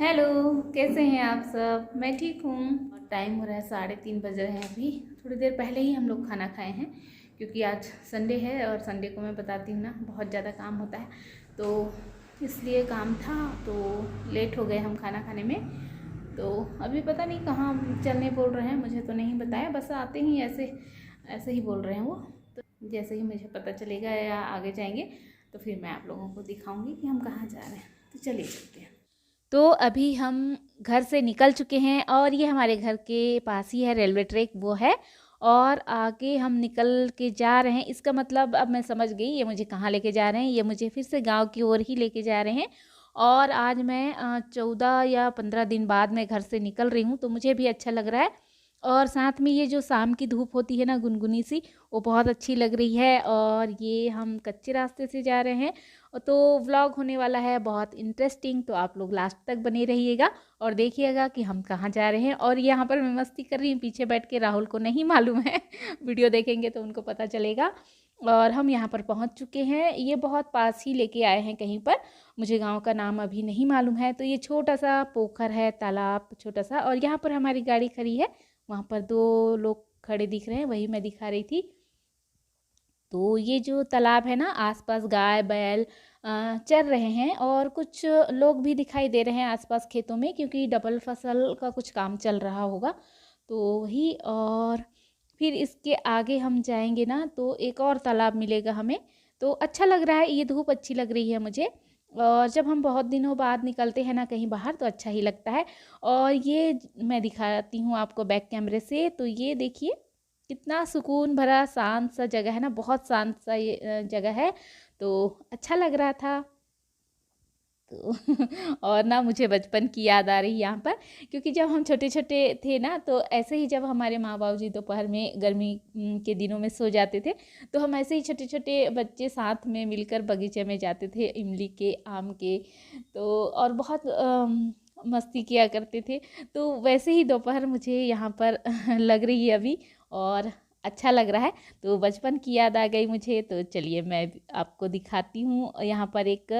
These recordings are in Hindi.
हेलो, कैसे हैं आप सब। मैं ठीक हूँ। टाइम हो रहा है 3:30 बज रहे हैं अभी। थोड़ी देर पहले ही हम लोग खाना खाए हैं क्योंकि आज संडे है और संडे को मैं बताती हूँ ना बहुत ज़्यादा काम होता है, तो इसलिए काम था तो लेट हो गए हम खाना खाने में। तो अभी पता नहीं कहाँ चलने बोल रहे हैं, मुझे तो नहीं बताया, बस आते ही ऐसे ऐसे ही बोल रहे हैं वो। तो जैसे ही मुझे पता चलेगा या आगे जाएंगे तो फिर मैं आप लोगों को दिखाऊंगी कि हम कहाँ जा रहे हैं। तो चलिए चलते हैं। तो अभी हम घर से निकल चुके हैं और ये हमारे घर के पास ही है रेलवे ट्रैक वो है, और आगे हम निकल के जा रहे हैं। इसका मतलब अब मैं समझ गई ये मुझे कहाँ लेके जा रहे हैं। ये मुझे फिर से गांव की ओर ही लेके जा रहे हैं। और आज मैं 14 या 15 दिन बाद मैं घर से निकल रही हूँ, तो मुझे भी अच्छा लग रहा है। और साथ में ये जो शाम की धूप होती है ना गुनगुनी सी, वो बहुत अच्छी लग रही है। और ये हम कच्चे रास्ते से जा रहे हैं, तो व्लॉग होने वाला है बहुत इंटरेस्टिंग, तो आप लोग लास्ट तक बने रहिएगा और देखिएगा कि हम कहाँ जा रहे हैं। और यहाँ पर मैं मस्ती कर रही हूँ पीछे बैठ के, राहुल को नहीं मालूम है वीडियो देखेंगे तो उनको पता चलेगा। और हम यहाँ पर पहुँच चुके हैं। ये बहुत पास ही लेके आए हैं कहीं पर, मुझे गांव का नाम अभी नहीं मालूम है। तो ये छोटा सा पोखर है, तालाब छोटा सा, और यहाँ पर हमारी गाड़ी खड़ी है। वहाँ पर 2 लोग खड़े दिख रहे हैं, वही मैं दिखा रही थी। तो ये जो तालाब है ना, आसपास गाय बैल चर रहे हैं और कुछ लोग भी दिखाई दे रहे हैं आसपास खेतों में, क्योंकि डबल फसल का कुछ काम चल रहा होगा तो वही। और फिर इसके आगे हम जाएंगे ना तो एक और तालाब मिलेगा हमें। तो अच्छा लग रहा है, ये धूप अच्छी लग रही है मुझे। और जब हम बहुत दिनों बाद निकलते हैं ना कहीं बाहर तो अच्छा ही लगता है। और ये मैं दिखाती हूँ आपको बैक कैमरे से। तो ये देखिए कितना सुकून भरा शांत सा जगह है ना, बहुत शांत सा ये जगह है, तो अच्छा लग रहा था। तो और ना मुझे बचपन की याद आ रही यहाँ पर, क्योंकि जब हम छोटे छोटे थे ना तो ऐसे ही जब हमारे माँ बाबू जी दोपहर में गर्मी के दिनों में सो जाते थे, तो हम ऐसे ही छोटे छोटे बच्चे साथ में मिलकर बगीचे में जाते थे, इमली के आम के। तो और बहुत मस्ती किया करते थे। तो वैसे ही दोपहर मुझे यहाँ पर लग रही है अभी, और अच्छा लग रहा है। तो बचपन की याद आ गई मुझे। तो चलिए मैं आपको दिखाती हूँ। यहाँ पर एक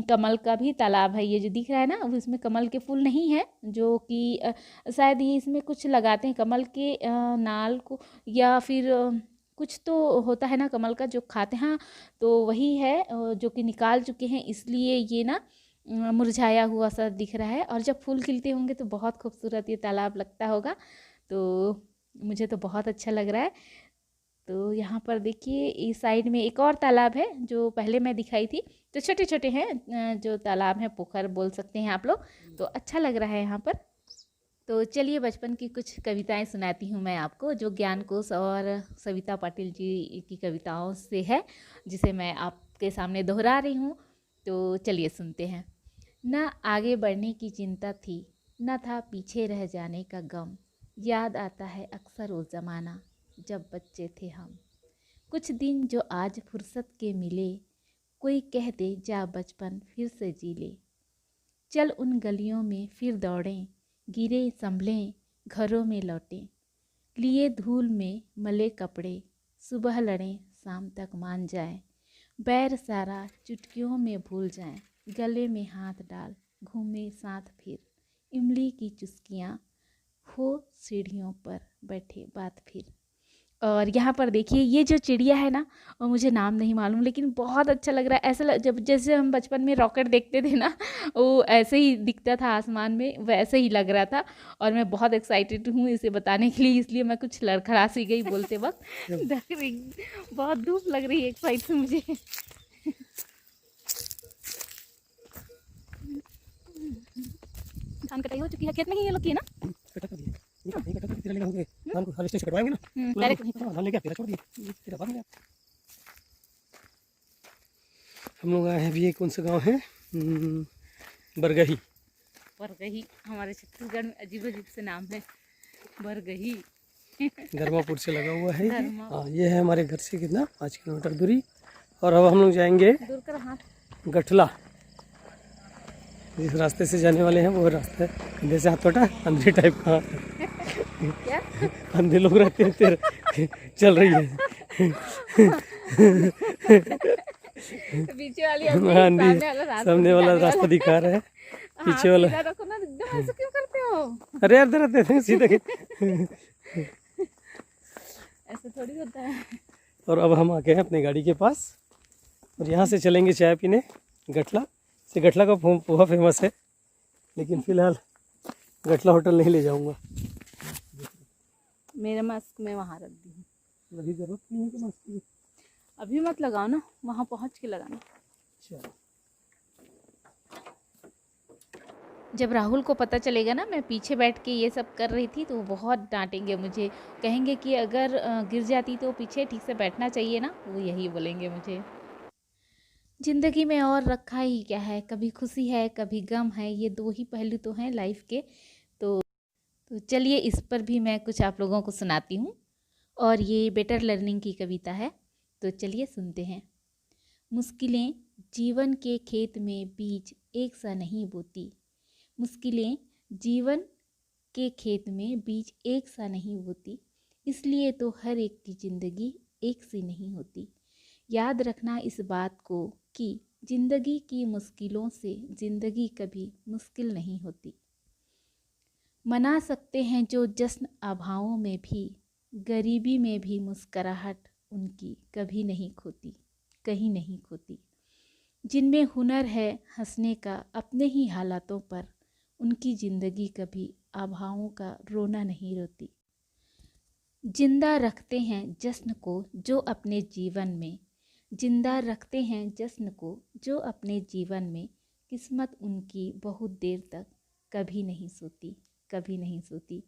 कमल का भी तालाब है, ये जो दिख रहा है ना, अब इसमें कमल के फूल नहीं है, जो कि शायद ये इसमें कुछ लगाते हैं कमल के नाल को, या फिर कुछ तो होता है ना कमल का जो खाते हैं। हाँ, तो वही है जो कि निकाल चुके हैं, इसलिए ये ना मुरझाया हुआ सा दिख रहा है। और जब फूल खिलते होंगे तो बहुत खूबसूरत ये तालाब लगता होगा। तो मुझे तो बहुत अच्छा लग रहा है। तो यहाँ पर देखिए इस साइड में एक और तालाब है जो पहले मैं दिखाई थी। तो छोटे छोटे हैं जो तालाब हैं, पोखर बोल सकते हैं आप लोग। तो अच्छा लग रहा है यहाँ पर। तो चलिए बचपन की कुछ कविताएं सुनाती हूँ मैं आपको, जो ज्ञान कोश और सविता पाटिल जी की कविताओं से है, जिसे मैं आपके सामने दोहरा रही हूँ। तो चलिए सुनते हैं। न आगे बढ़ने की चिंता थी, न था पीछे रह जाने का गम। याद आता है अक्सर वो ज़माना जब बच्चे थे हम। कुछ दिन जो आज फुर्सत के मिले, कोई कह दे जा बचपन फिर से जी ले। चल उन गलियों में फिर दौड़ें, गिरे संभलें घरों में लौटें। लिए धूल में मले कपड़े, सुबह लड़ें शाम तक मान जाएं। बैर सारा चुटकियों में भूल जाएं, गले में हाथ डाल घूमे साथ फिर। इमली की चुस्कियाँ हो सीढ़ियों पर बैठे बात फिर। और यहाँ पर देखिए ये जो चिड़िया है ना, वो मुझे नाम नहीं मालूम, लेकिन बहुत अच्छा लग रहा है। ऐसा जब जैसे हम बचपन में रॉकेट देखते थे ना, वो ऐसे ही दिखता था आसमान में, वैसे ही लग रहा था। और मैं बहुत एक्साइटेड हूँ इसे बताने के लिए, इसलिए मैं कुछ लड़खड़ा सी गई बोलते वक्त। बहुत धूप लग रही है एक साइड से मुझे। धान कटाई हो चुकी है, खेत में ही ये लोग की है ना। धान को हार्वेस्टिंग से कटवाएंगे ना, डायरेक्ट धान लेके फिर छोड़ दिए, फिर बाद में हम लोग आए हैं अभी। कौन सा गांव है? बरगही। बरगही हमारे छत्तीसगढ़ में अजीब अजीब से नाम है, बरगही। धर्मापुर से लगा हुआ है। धर्मा हाँ, ये है हमारे घर से कितना 5 किलोमीटर दूरी। और अब हम लोग जाएंगे दूर कर हाथ। गठला। जिस रास्ते से जाने वाले हैं वो रास्ता है कंधे से हाथ छोटा अंधे टाइप का। क्या अंधे लोग रहते हैं तेरे चल रही है। पीछे वाली आंधी सामने वाला रास्ता सामने वाला दिखाने रास्ता दिखा रहा है। पीछे वाला सीधा रखो ना, एकदम ऐसे क्यों करते हो? अरे यार दे दे सीधे ऐसे थोड़ी होता है। और अब हम आ गए हैं अपनी गाड़ी के पास और यहाँ से चलेंगे चाय पीने गठला से। गठला का पोहा फेमस है, लेकिन फ़िलहाल गठला होटल नहीं ले जाऊँगा। मेरा मास्क मैं वहाँ रख दी हूँ, अभी ज़रूरत नहीं है कि मास्क की। अभी मत लगाओ ना, वहाँ पहुँच के लगाना। चलो जब राहुल को पता चलेगा ना मैं पीछे बैठ के ये सब कर रही थी, तो वो बहुत डांटेंगे मुझे, कहेंगे कि अगर गिर जाती तो पीछे ठीक से बैठना चाहिए ना, वो यही बोलेंगे मुझे। ज़िंदगी में और रखा ही क्या है, कभी खुशी है कभी गम है, ये दो ही पहलू तो हैं लाइफ के। तो चलिए इस पर भी मैं कुछ आप लोगों को सुनाती हूँ, और ये बेटर लर्निंग की कविता है, तो चलिए सुनते हैं। मुश्किलें जीवन के खेत में बीज एक सा नहीं बोती, मुश्किलें जीवन के खेत में बीज एक सा नहीं बोती, इसलिए तो हर एक की ज़िंदगी एक सी नहीं होती। याद रखना इस बात को कि ज़िंदगी की मुश्किलों से ज़िंदगी कभी मुश्किल नहीं होती। मना सकते हैं जो जश्न आभाओं में भी, गरीबी में भी मुस्कराहट उनकी कभी नहीं खोती, कहीं नहीं खोती। जिनमें हुनर है हंसने का अपने ही हालातों पर, उनकी ज़िंदगी कभी आभाओं का रोना नहीं रोती। जिंदा रखते हैं जश्न को जो अपने जीवन में, जिंदा रखते हैं जश्न को जो अपने जीवन में, किस्मत उनकी बहुत देर तक कभी नहीं सोती, कभी नहीं सोती।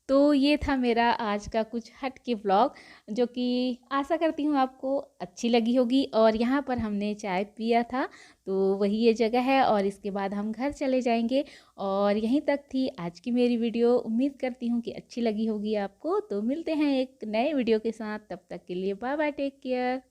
तो ये था मेरा आज का कुछ हट के व्लॉग, जो कि आशा करती हूँ आपको अच्छी लगी होगी। और यहाँ पर हमने चाय पिया था, तो वही ये जगह है, और इसके बाद हम घर चले जाएंगे। और यहीं तक थी आज की मेरी वीडियो, उम्मीद करती हूँ कि अच्छी लगी होगी आपको। तो मिलते हैं एक नए वीडियो के साथ, तब तक के लिए बाय बाय, टेक केयर।